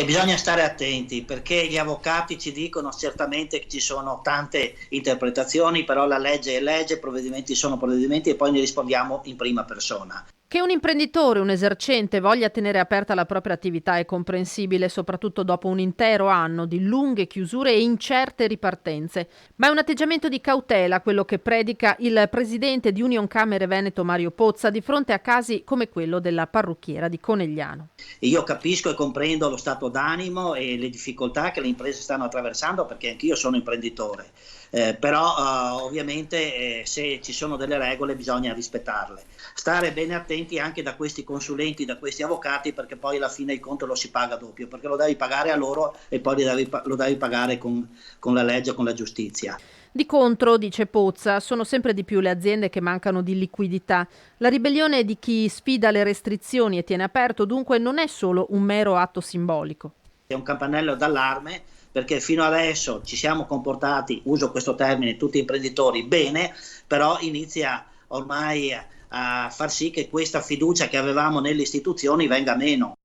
E bisogna stare attenti perché gli avvocati ci dicono certamente che ci sono tante interpretazioni, però la legge è legge, i provvedimenti sono provvedimenti e poi ne rispondiamo in prima persona. Che un imprenditore, un esercente voglia tenere aperta la propria attività è comprensibile, soprattutto dopo un intero anno di lunghe chiusure e incerte ripartenze. Ma è un atteggiamento di cautela quello che predica il presidente di Union Camere Veneto Mario Pozza di fronte a casi come quello della parrucchiera di Conegliano. Io capisco e comprendo lo stato d'animo e le difficoltà che le imprese stanno attraversando perché anch'io sono imprenditore, però ovviamente se ci sono delle regole bisogna rispettarle. Stare bene attenti anche da questi consulenti, da questi avvocati, perché poi alla fine il conto lo si paga doppio, perché lo devi pagare a loro e poi lo devi pagare con la legge, con la giustizia. Di contro, dice Pozza, sono sempre di più le aziende che mancano di liquidità. La ribellione di chi sfida le restrizioni e tiene aperto dunque non è solo un mero atto simbolico. È un campanello d'allarme perché fino adesso ci siamo comportati, uso questo termine, tutti imprenditori bene, però inizia ormai a far sì che questa fiducia che avevamo nelle istituzioni venga meno.